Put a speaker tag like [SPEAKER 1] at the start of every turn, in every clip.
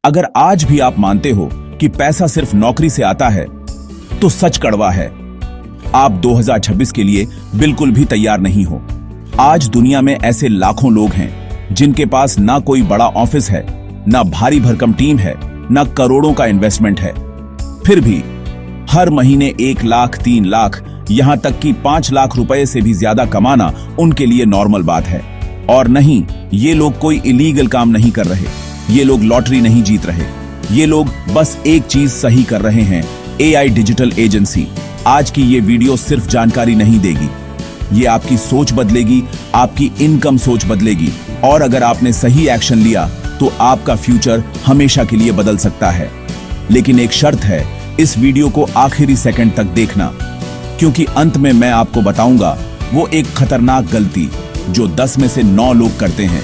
[SPEAKER 1] अगर आज भी आप मानते हो कि पैसा सिर्फ नौकरी से आता है, तो सच कड़वा है। आप 2026 के लिए बिल्कुल भी तैयार नहीं हो। आज दुनिया में ऐसे लाखों लोग हैं जिनके पास ना कोई बड़ा ऑफिस है, ना भारी भरकम टीम है, ना करोड़ों का इन्वेस्टमेंट है। फिर भी हर महीने 1 लाख, 3 लाख, यहां तक कि 5 लाख रुपए से भी ज्यादा कमाना उनके लिए नॉर्मल बात है। और नहीं, ये लोग कोई इलीगल काम नहीं कर रहे, ये लोग लॉटरी नहीं जीत रहे, ये लोग बस एक चीज सही कर रहे हैं, एआई डिजिटल एजेंसी। आज की ये वीडियो सिर्फ जानकारी नहीं देगी, ये आपकी सोच बदलेगी, आपकी इनकम सोच बदलेगी, और अगर आपने सही एक्शन लिया तो आपका फ्यूचर हमेशा के लिए बदल सकता है। लेकिन एक शर्त है, इस वीडियो को आखिरी सेकंड तक देखना, क्योंकि अंत में मैं आपको बताऊंगा वो एक खतरनाक गलती जो 10 में से 9 लोग करते हैं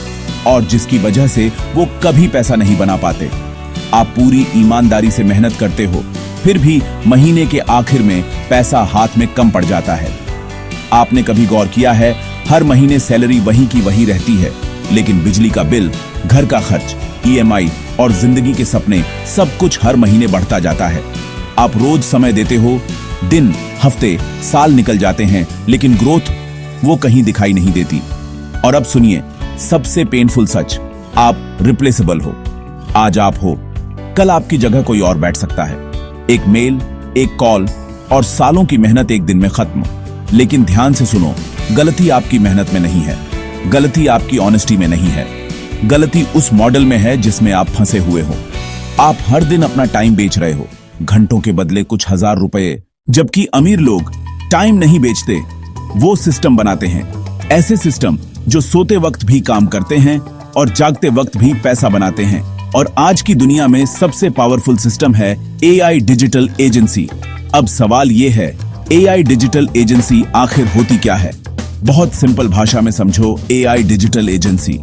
[SPEAKER 1] और जिसकी वजह से वो कभी पैसा नहीं बना पाते। आप पूरी ईमानदारी से मेहनत करते हो, फिर भी महीने के आखिर में पैसा हाथ में कम पड़ जाता है। आपने कभी गौर किया है, हर महीने सैलरी वही की वही रहती है, लेकिन बिजली का बिल, घर का खर्च, ईएमआई और जिंदगी के सपने, सब कुछ हर महीने बढ़ता जाता है। आप रोज समय देते हो, दिन, हफ्ते, साल निकल जाते हैं, लेकिन ग्रोथ वो कहीं दिखाई नहीं देती। और अब सुनिए सबसे पेनफुल सच, आप रिप्लेसेबल हो। आज आप हो, कल आपकी जगह कोई और बैठ सकता है। एक मेल, एक कॉल और सालों की मेहनत एक दिन में खत्म। लेकिन ध्यान से सुनो, गलती आपकी मेहनत में नहीं है, गलती आपकी ऑनेस्टी में नहीं है, गलती उस मॉडल में है जिसमें आप फंसे हुए हो। आप हर दिन अपना टाइम बेच रहे हो, घंटों के बदले कुछ हजार रुपए, जबकि अमीर लोग टाइम नहीं बेचते, वो सिस्टम बनाते हैं। ऐसे सिस्टम जो सोते वक्त भी काम करते हैं और जागते वक्त भी पैसा बनाते हैं। और आज की दुनिया में सबसे पावरफुल सिस्टम है एआई डिजिटल एजेंसी। अब सवाल ये है, एआई डिजिटल एजेंसी आखिर होती क्या है? बहुत सिंपल भाषा में समझो, एआई डिजिटल एजेंसी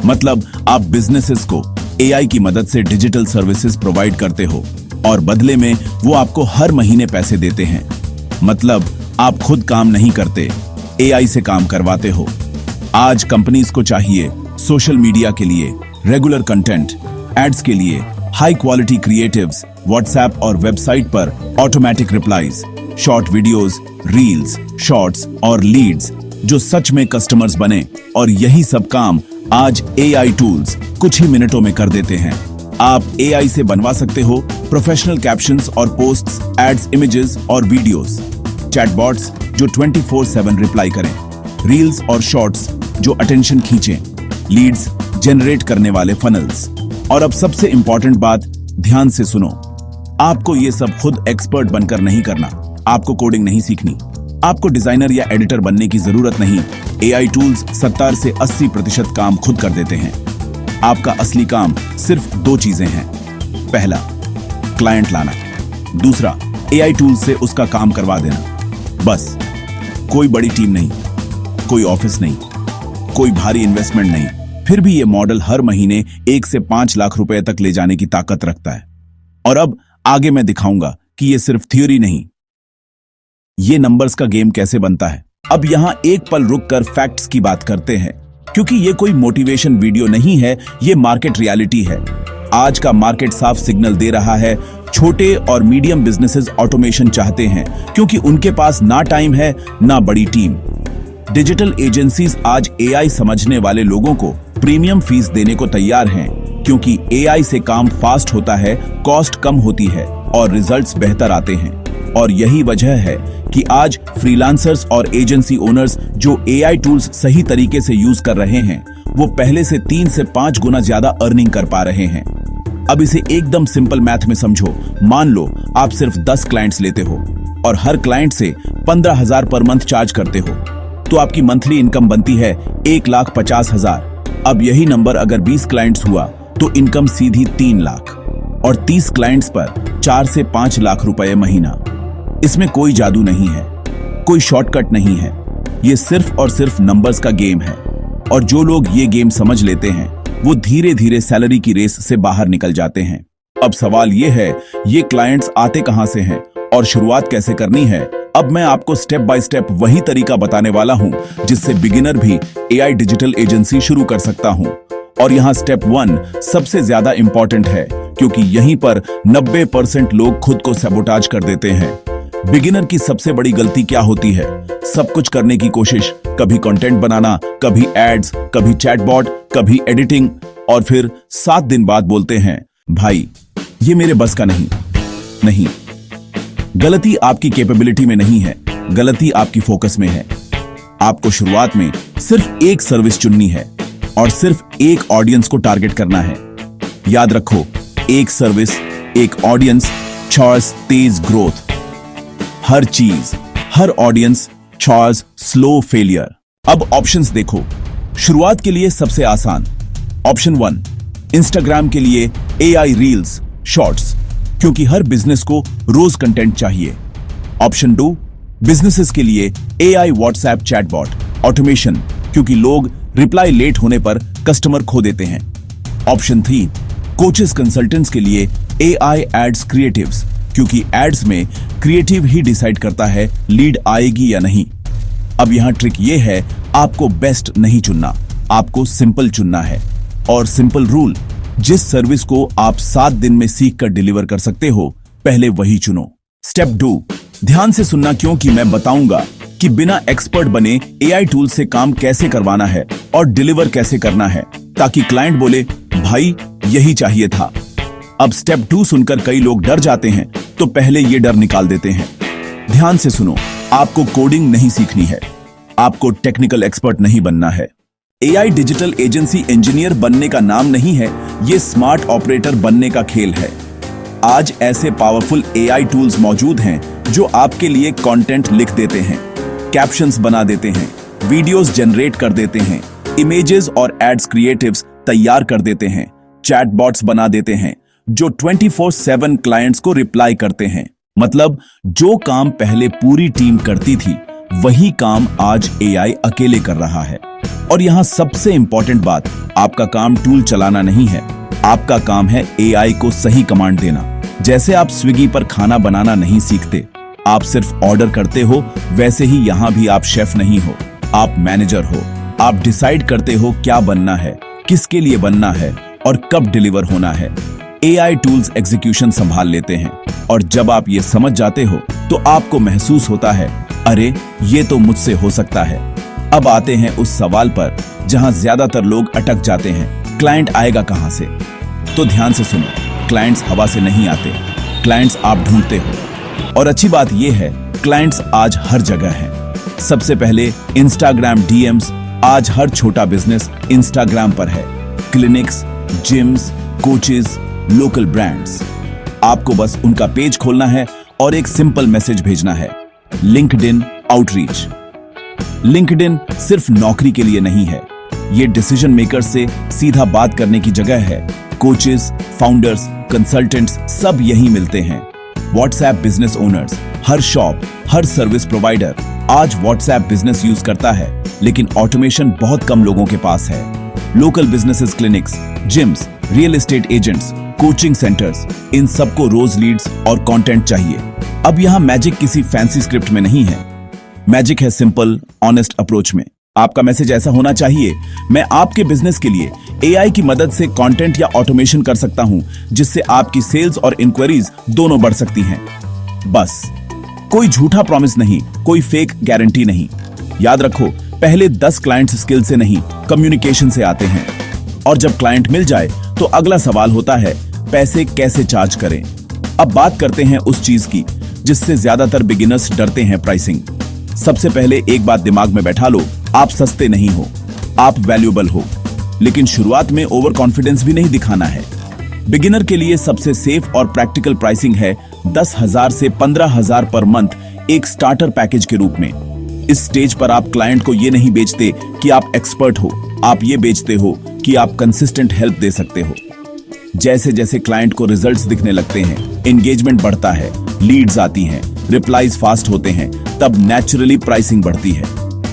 [SPEAKER 1] मतलब आप बिजनेसेस को एआई की मदद से डिजिटल सर्विसेज प्रोवाइड करते हो और बदले में वो आपको हर महीने पैसे देते हैं। मतलब आप खुद काम नहीं करते, एआई से काम करवाते हो। आज कंपनीज को चाहिए सोशल मीडिया के लिए रेगुलर कंटेंट, एड्स के लिए हाई क्वालिटी क्रिएटिव्स, व्हाट्सएप और वेबसाइट पर automatic replies, short videos, reels, shorts और लीड्स जो सच में कस्टमर्स बने। और यही सब काम आज एआई टूल्स कुछ ही मिनटों में कर देते हैं। आप एआई से बनवा सकते हो प्रोफेशनल कैप्शंस और पोस्ट्स, एड्स, इमेजेस और वीडियोस, चैटबॉट्स जो 24/7 रिप्लाई करें, रील्स और शॉर्ट्स जो अटेंशन खींचें, लीड्स जनरेट करने वाले फनल्स। और अब सबसे इंपॉर्टेंट बात, ध्यान से सुनो, आपको ये सब खुद एक्सपर्ट बनकर नहीं करना, आपको कोडिंग नहीं सीखनी, आपको डिजाइनर या एडिटर बनने की जरूरत नहीं। एआई टूल्स 70 से 80% काम खुद कर देते हैं। आपका असली काम सिर्फ 2 चीजें हैं। पहला, क्लाइंट लाना, दूसरा, एआई टूल से उसका काम करवा देना। बस, कोई बड़ी टीम नहीं, कोई ऑफिस नहीं, कोई भारी इन्वेस्टमेंट नहीं। फिर भी ये मॉडल हर महीने 1 से 5 लाख रुपए तक ले जाने की ताकत रखता है। और अब आगे मैं दिखाऊंगा कि ये सिर्फ थ्योरी नहीं, ये नंबर्स का गेम कैसे बनता है। अब यहां एक पल रुककर फैक्ट्स की बात करते हैं, क्योंकि ये कोई मोटिवेशन वीडियो नहीं है, ये मार्केट रियलिटी है। आज का मार्केट साफ सिग्नल दे रहा है, छोटे और मीडियम बिजनेसेस ऑटोमेशन चाहते हैं क्योंकि उनके पास ना टाइम है ना बड़ी टीम। डिजिटल एजेंसीज आज एआई समझने वाले लोगों को प्रीमियम फीस देने को तैयार हैं, क्योंकि एआई से काम फास्ट होता है, कॉस्ट कम होती है और रिजल्ट्स बेहतर आते हैं। और यही वजह है कि आज फ्रीलांसर्स और एजेंसी ओनर्स जो एआई टूल्स सही तरीके से यूज कर रहे हैं, वो पहले से 3 से 5 गुना ज्यादा अर्निंग कर पा रहे हैं। अब इसे एकदम सिंपल मैथ में समझो। मान लो आप सिर्फ 10 क्लाइंट्स लेते हो और हर क्लाइंट से 15,000 पर मंथ चार्ज करते हो, तो आपकी मंथली इनकम बनती है 1,50,000। अब यही नंबर अगर 20 क्लाइंट्स हुआ तो इनकम सीधी 3 लाख और 30 क्लाइंट्स पर 4 से 5 लाख रुपए महीना। इसमें कोई जादू नहीं है, कोई शॉर्टकट नहीं है, ये सिर्फ और सिर्फ नंबर्स का गेम है। और जो लोग ये गेम समझ लेते हैं वो धीरे धीरे सैलरी की रेस से बाहर निकल जाते हैं। अब सवाल ये है, ये क्लाइंट्स आते कहां से हैं और शुरुआत कैसे करनी है? अब मैं आपको स्टेप बाय स्टेप वही तरीका बताने वाला हूं जिससे बिगिनर भी एआई डिजिटल एजेंसी शुरू कर सकता हूं। और यहाँ स्टेप 1 सबसे ज्यादा इंपॉर्टेंट है, क्योंकि यहीं पर 90% लोग खुद को सैबोटाज कर देते हैं। बिगिनर की सबसे बड़ी गलती क्या होती है? सब कुछ करने की कोशिश, कभी कंटेंट बनाना, कभी एड्स, कभी चैटबॉट, कभी एडिटिंग, और फिर 7 दिन बाद बोलते हैं भाई ये मेरे बस का नहीं। गलती आपकी कैपेबिलिटी में नहीं है, गलती आपकी फोकस में है। आपको शुरुआत में सिर्फ एक सर्विस चुननी है और सिर्फ एक ऑडियंस को टारगेट करना है। याद रखो, एक सर्विस, एक ऑडियंस, चॉइस, तेज ग्रोथ। हर चीज, हर ऑडियंस, चॉइस, स्लो फेलियर। अब ऑप्शंस देखो। शुरुआत के लिए सबसे आसान ऑप्शन 1, इंस्टाग्राम के लिए AI रील्स, शॉर्ट्स, क्योंकि हर बिजनेस को रोज कंटेंट चाहिए। ऑप्शन 2, बिजनेसेस के लिए AI व्हाट्सएप चैटबॉट, ऑटोमेशन, क्योंकि लोग रिप्लाई लेट होने पर कस्टमर खो देते हैं। ऑप्शन 3, कोचेस कंसल्टेंट्स के लिए AI एड्स क्रिएटिव्स, क्योंकि एड्स में क्रिएटिव ही डिसाइड करता है लीड आएगी या नहीं। अब यहां ट्रिक ये है, आपको बेस्ट नहीं चुनना, आपको सिंपल चुनना है। और सिंपल रूल, जिस सर्विस को आप 7 दिन में सीख कर डिलीवर कर सकते हो, पहले वही चुनो। स्टेप 2, ध्यान से सुनना, क्योंकि मैं बताऊंगा कि बिना एक्सपर्ट बने AI टूल से काम कैसे करवाना है और डिलीवर कैसे करना है, ताकि क्लाइंट बोले भाई यही चाहिए था। अब स्टेप 2 सुनकर कई लोग डर जाते हैं, तो पहले ये डर निकाल देते हैं। ध्यान से सुनो, आपको कोडिंग नहीं सीखनी है, आपको टेक्निकल एक्सपर्ट नहीं बनना है। AI डिजिटल एजेंसी इंजीनियर बनने का नाम नहीं है, ये स्मार्ट ऑपरेटर बनने का खेल है। आज ऐसे पावरफुल AI टूल्स मौजूद हैं जो आपके लिए कंटेंट लिख देते हैं, कैप्शंस बना देते हैं, वीडियोस जनरेट कर देते हैं, इमेजेस और एड्स क्रिएटिव्स तैयार कर देते हैं, चैटबॉट्स बना देते हैं जो 24/7 क्लाइंट्स को रिप्लाई करते हैं। मतलब जो काम पहले पूरी टीम करती थी, वही काम आज AI अकेले कर रहा है। और यहां सबसे इंपॉर्टेंट बात, आपका काम टूल चलाना नहीं है, आपका काम है AI को सही कमांड देना। जैसे आप स्विगी पर खाना बनाना नहीं सीखते, आप सिर्फ ऑर्डर करते हो, वैसे ही यहां भी आप शेफ नहीं हो, आप मैनेजर हो। आप डिसाइड करते हो क्या बनना है, किसके लिए बनना है और कब डिलीवर होना है। AI टूल्स एग्जीक्यूशन संभाल लेते हैं, और जब आप ये समझ जाते हो तो आपको महसूस होता है, अरे ये तो मुझसे हो सकता है। अब आते हैं उस सवाल पर जहां ज्यादातर लोग अटक जाते हैं, क्लाइंट आएगा कहां से? तो ध्यान से सुनो, क्लाइंट्स हवा से नहीं आते, क्लाइंट्स आप ढूंढते हो। और अच्छी बात यह है, क्लाइंट्स आज हर जगह हैं। सबसे पहले इंस्टाग्राम DMs, आज हर छोटा बिजनेस इंस्टाग्राम पर है। Clinics, gyms, coaches, local brands. आपको बस उनका पेज खोलना है और एक सिंपल मैसेज भेजना है, लिंक्डइन आउटरीच। लिंक्डइन सिर्फ नौकरी के लिए नहीं है, ये डिसीजन मेकर्स से सीधा बात करने की जगह है। कोचेस, फाउंडर्स, कंसल्टेंट्स सब यहीं मिलते हैं। व्हाट्सएप बिजनेस ओनर्स, हर शॉप, हर सर्विस प्रोवाइडर आज व्हाट्सएप बिजनेस यूज करता है, लेकिन ऑटोमेशन बहुत कम लोगों के पास है। Local businesses, clinics, gyms, real estate agents, coaching centres, इन सबको रोज लीड्स और कंटेंट चाहिए। अब यहां मैजिक किसी फैंसी स्क्रिप्ट में नहीं है, मैजिक है सिंपल, ऑनेस्ट अप्रोच में। आपका मैसेज ऐसा होना चाहिए, मैं आपके बिजनेस के लिए AI की मदद से कंटेंट या ऑटोमेशन कर सकता हूं, जिससे आपकी सेल्स और इंक्वायरीज दोनों बढ़ सकती हैं। बस, कोई झूठा प्रॉमिस नहीं, कोई फेक गारंटी नहीं। याद रखो, पहले 10 क्लाइंट्स स्किल से नहीं, कम्युनिकेशन से आते हैं। और जब क्लाइंट मिल जाए तो अगला सवाल होता है, पैसे कैसे चार्ज करें। अब बात करते हैं उस चीज की जिससे ज्यादातर बिगिनर्स डरते हैं, प्राइसिंग। सबसे पहले एक बात दिमाग में बैठा लो, आप सस्ते नहीं हो, आप वैल्यूएबल हो। लेकिन शुरुआत में ओवर कॉन्फिडेंस भी नहीं दिखाना है। बिगिनर के लिए सबसे सेफ और प्रैक्टिकल प्राइसिंग है 10,000 से 15,000 पर मंथ, एक स्टार्टर पैकेज के रूप में। इस स्टेज पर आप क्लाइंट को ये नहीं बेचते कि आप एक्सपर्ट हो, आप ये बेचते हो कि आप कंसिस्टेंट हेल्प दे सकते हो। जैसे जैसे क्लाइंट को रिजल्ट्स दिखने लगते हैं, एंगेजमेंट बढ़ता है, लीड्स आती हैं, रिप्लाईज फास्ट होते हैं, तब नेचुरली प्राइसिंग बढ़ती है।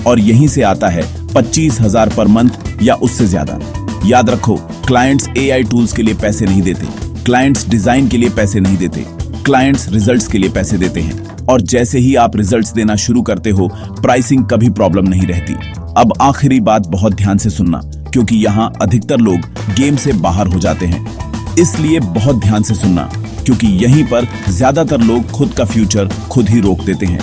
[SPEAKER 1] और यहीं से आता है 25,000 पर मंथ या उससे ज्यादा। याद रखो, क्लाइंट्स AI टूल्स के लिए पैसे नहीं देते, क्लाइंट्स डिजाइन के लिए पैसे नहीं देते, क्लाइंट्स रिजल्ट्स के लिए पैसे देते हैं। और जैसे ही आप रिजल्ट्स देना शुरू करते हो, प्राइसिंग कभी प्रॉब्लम नहीं रहती। अब आखिरी बात बहुत ध्यान से सुनना, क्योंकि यहां अधिकतर लोग गेम से बाहर हो जाते हैं। इसलिए बहुत ध्यान से सुनना, क्योंकि यहीं पर ज्यादातर लोग खुद का फ्यूचर खुद ही रोक देते हैं।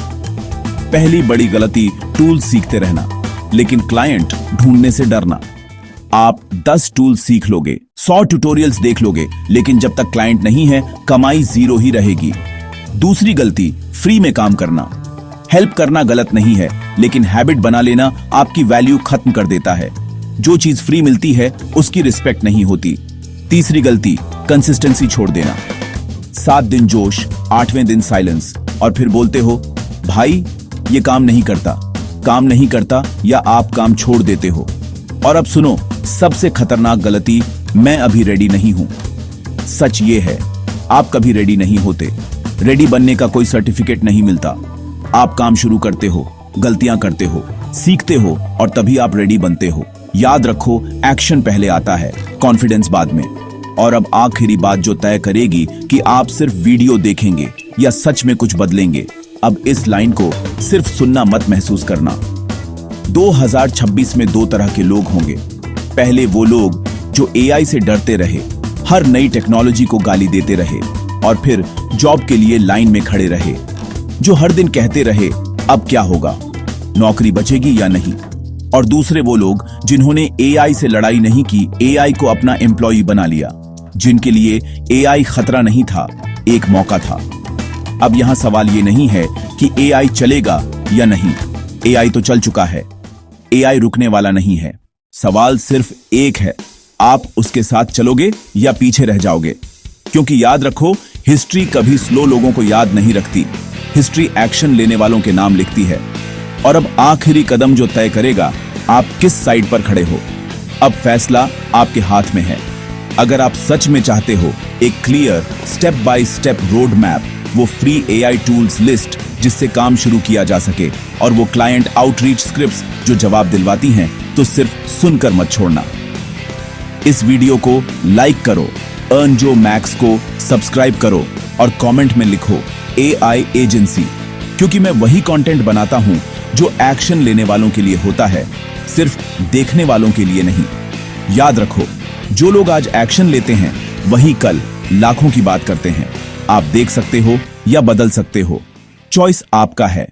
[SPEAKER 1] पहली बड़ी गलती, टूल सीखते रहना लेकिन क्लाइंट ढूंढने से डरना। आप 10 टूल सीख लोगे, 100 ट्यूटोरियल्स देख लोगे, लेकिन जब तक क्लाइंट नहीं है कमाई 0 ही रहेगी। दूसरी गलती, फ्री में काम करना। हेल्प करना गलत नहीं है, लेकिन हैबिट बना लेना आपकी वैल्यू खत्म कर देता है। जो चीज फ्री मिलती है उसकी रिस्पेक्ट नहीं होती। तीसरी गलती, कंसिस्टेंसी छोड़ देना। 7 दिन जोश, 8वें दिन साइलेंस, और फिर बोलते हो भाई ये काम नहीं करता, या आप काम छोड़ देते हो। और अब सुनो, सबसे खतरनाक गलती, मैं अभी रेडी नहीं हूं। सच ये है, आप कभी रेडी नहीं होते। रेडी बनने का कोई सर्टिफिकेट नहीं मिलता। आप काम शुरू करते हो, गलतियां करते हो, सीखते हो, और तभी आप रेडी बनते हो। याद रखो, एक्शन पहले आता है, कॉन्फिडेंस बाद में। और अब आखिरी बात जो तय करेगी कि आप सिर्फ वीडियो देखेंगे या सच में कुछ बदलेंगे। अब इस लाइन को सिर्फ सुनना मत, महसूस करना। 2026 में 2 तरह के लोग होंगे। पहले वो लोग जो एआई से डरते रहे, हर नई टेक्नोलॉजी को गाली देते रहे, और फिर जॉब के लिए लाइन में खड़े रहे, जो हर दिन कहते रहे अब क्या होगा, नौकरी बचेगी या नहीं। और दूसरे वो लोग जिन्होंने एआई से लड़ाई नहीं की, एआई को अपना एम्प्लॉय बना लिया, जिनके लिए एआई खतरा नहीं था, एक मौका था। अब यहां सवाल ये नहीं है कि एआई चलेगा या नहीं, एआई तो चल चुका है, एआई रुकने वाला नहीं है। सवाल सिर्फ एक है, आप उसके साथ चलोगे या पीछे रह जाओगे। क्योंकि याद रखो, हिस्ट्री कभी स्लो लोगों को याद नहीं रखती, हिस्ट्री एक्शन लेने वालों के नाम लिखती है। और अब आखिरी कदम जो तय करेगा आप किस साइड पर खड़े हो, अब फैसला आपके हाथ में है। अगर आप सच में चाहते हो एक clear step by step road map, वो फ्री एआई टूल्स लिस्ट जिससे काम शुरू किया जा सके, और वो क्लाइंट आउटरीच स्क्रिप्ट्स जो जवाब दिलवाती हैं, तो सिर्फ सुनकर मत छोड़ना। इस वीडियो को लाइक करो, अर्न जो मैक्स को सब्सक्राइब करो, और कमेंट में लिखो एआई एजेंसी, क्योंकि मैं वही कंटेंट बनाता हूं जो एक्शन लेने वालों के लिए होता है, सिर्फ देखने वालों के लिए नहीं। याद रखो, जो लोग आज एक्शन लेते हैं वही कल लाखों की बात करते हैं। आप देख सकते हो या बदल सकते हो, चॉइस आपका है।